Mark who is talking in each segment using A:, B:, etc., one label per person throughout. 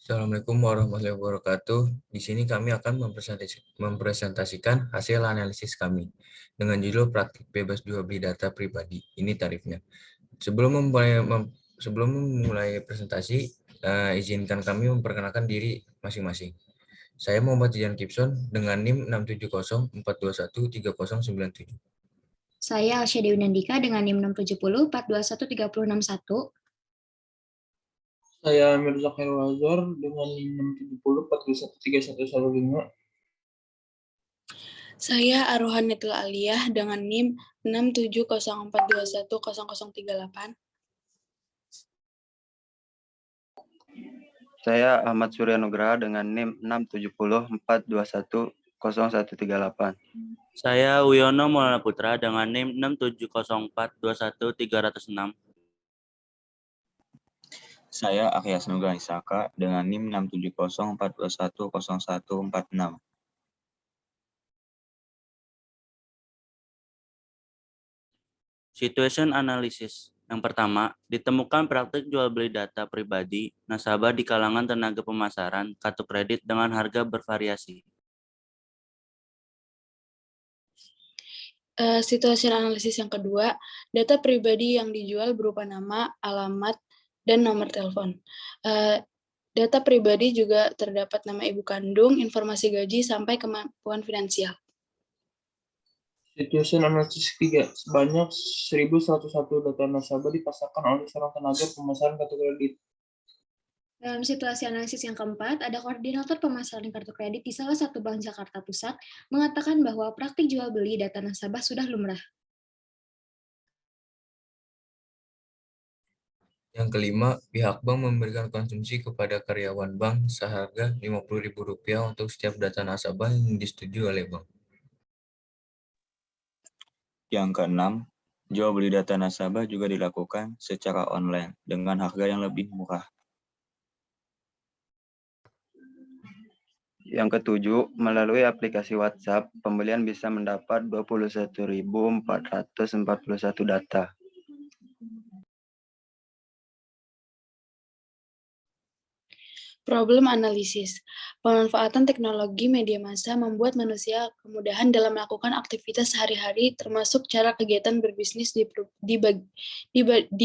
A: Assalamualaikum warahmatullahi wabarakatuh. Di sini kami akan mempresentasikan hasil analisis kami dengan judul Praktik Bebas Jual Beli Data Pribadi. Ini tarifnya. Sebelum memulai presentasi, izinkan kami memperkenalkan diri masing-masing. Saya Muhammad Zidan Gibson dengan NIM 670421309.
B: Saya Alsya Dewi Nandika dengan NIM 67042136061.
C: Saya Mirza Khairul Azhar dengan NIM 67042131115.
D: Saya Arohanatul Aliyah dengan NIM 67042100038.
E: Saya Ahmad Surya Nugraha dengan NIM 67042101138.
F: Saya Wiono Maulana Putra dengan NIM 670421306.
G: Saya Akyas Nugraha Isaka dengan NIM 67042100146.
F: Situation analysis. Yang pertama, ditemukan praktik jual beli data pribadi nasabah di kalangan tenaga pemasaran kartu kredit dengan harga bervariasi.
D: Situasi analisis yang kedua, data pribadi yang dijual berupa nama, alamat, dan nomor telepon. Data pribadi juga terdapat nama ibu kandung, informasi gaji, sampai kemampuan finansial.
C: Situasi analisis ketiga, sebanyak 1.101 data nasabah dipasarkan oleh seorang tenaga pemasaran kartu kredit.
B: Dalam situasi analisis yang keempat, ada koordinator pemasaran kartu kredit di salah satu bank Jakarta Pusat mengatakan bahwa praktik jual beli data nasabah sudah lumrah.
A: Yang kelima, pihak bank memberikan konsumsi kepada karyawan bank seharga Rp50.000 untuk setiap data nasabah yang disetujui oleh bank.
G: Yang keenam, jual beli data nasabah juga dilakukan secara online dengan harga yang lebih murah.
E: Yang ketujuh, melalui aplikasi WhatsApp, pembelian bisa mendapat 21.441 data.
D: Problem analisis. Pemanfaatan teknologi media massa membuat manusia kemudahan dalam melakukan aktivitas sehari-hari, termasuk cara kegiatan berbisnis di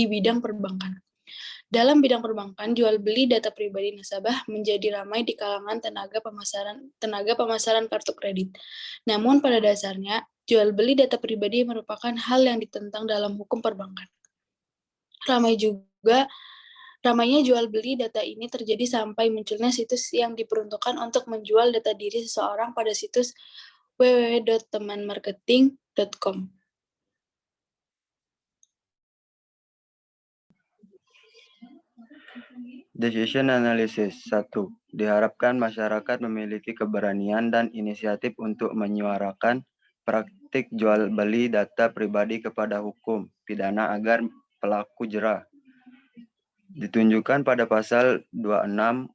D: bidang perbankan. Dalam bidang perbankan, jual beli data pribadi nasabah menjadi ramai di kalangan tenaga pemasaran kartu kredit. Namun pada dasarnya, jual beli data pribadi merupakan hal yang ditentang dalam hukum perbankan. Ramainya jual beli data ini terjadi sampai munculnya situs yang diperuntukkan untuk menjual data diri seseorang pada situs www.temanmarketing.com.
E: Decision Analysis 1. Diharapkan masyarakat memiliki keberanian dan inisiatif untuk menyuarakan praktik jual beli data pribadi kepada hukum pidana agar pelaku jera. Ditunjukkan pada pasal 26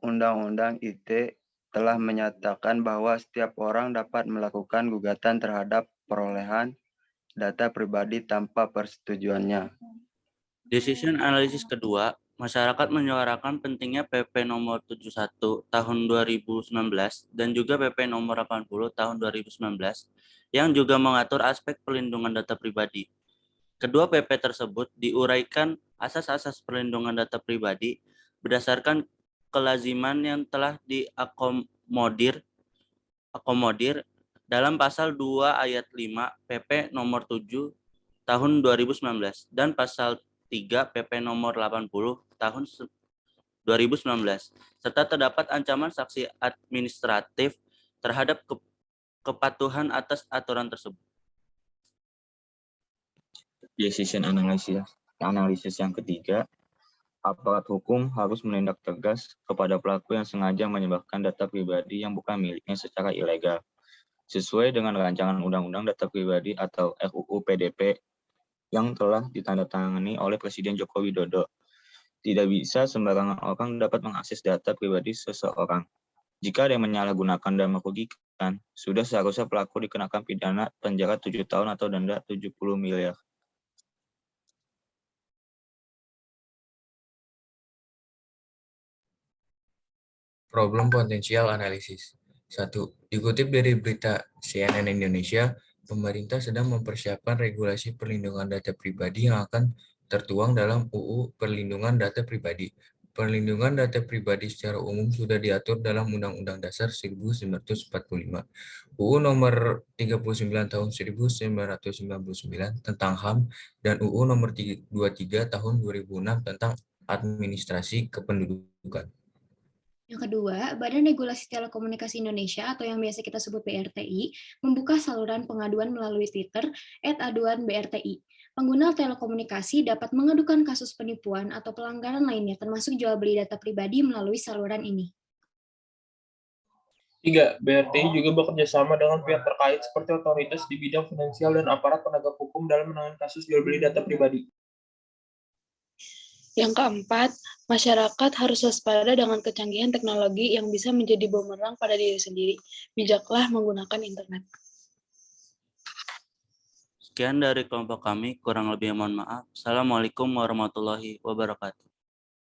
E: Undang-Undang ITE telah menyatakan bahwa setiap orang dapat melakukan gugatan terhadap perolehan data pribadi tanpa persetujuannya.
F: Decision analisis kedua, masyarakat menyuarakan pentingnya PP nomor 71 tahun 2019 dan juga PP nomor 80 tahun 2019 yang juga mengatur aspek perlindungan data pribadi. Kedua PP tersebut diuraikan asas-asas perlindungan data pribadi berdasarkan kelaziman yang telah diakomodir dalam pasal 2 ayat 5 PP nomor 7 tahun 2019 dan pasal 3 PP nomor 80 tahun 2019 serta terdapat ancaman sanksi administratif terhadap kepatuhan atas aturan tersebut.
G: Decision analisis yang ketiga, aparat hukum harus menindak tegas kepada pelaku yang sengaja menyebarkan data pribadi yang bukan miliknya secara ilegal, sesuai dengan rancangan Undang-Undang Data Pribadi atau RUU PDP yang telah ditandatangani oleh Presiden Joko Widodo. Tidak bisa sembarangan orang dapat mengakses data pribadi seseorang. Jika ada yang menyalahgunakan dan merugikan, sudah seharusnya pelaku dikenakan pidana penjara 7 tahun atau denda 70 miliar.
A: Problem Potensial Analisis. 1. Dikutip dari berita CNN Indonesia, pemerintah sedang mempersiapkan regulasi perlindungan data pribadi yang akan tertuang dalam UU Perlindungan Data Pribadi. Perlindungan data pribadi secara umum sudah diatur dalam Undang-Undang Dasar 1945, UU Nomor 39 Tahun 1999 tentang HAM, dan UU Nomor 23 Tahun 2006 tentang Administrasi Kependudukan.
B: Yang kedua, Badan Regulasi Telekomunikasi Indonesia atau yang biasa kita sebut BRTI membuka saluran pengaduan melalui Twitter @aduanbrti. Pengguna telekomunikasi dapat mengadukan kasus penipuan atau pelanggaran lainnya termasuk jual beli data pribadi melalui saluran ini.
C: 3. BRTI juga bekerja sama dengan pihak terkait seperti otoritas di bidang finansial dan aparat penegak hukum dalam menangani kasus jual beli data pribadi.
D: Yang keempat, masyarakat harus waspada dengan kecanggihan teknologi yang bisa menjadi bumerang pada diri sendiri. Bijaklah menggunakan internet.
F: Sekian dari kelompok kami, kurang lebih mohon maaf. Assalamualaikum warahmatullahi wabarakatuh.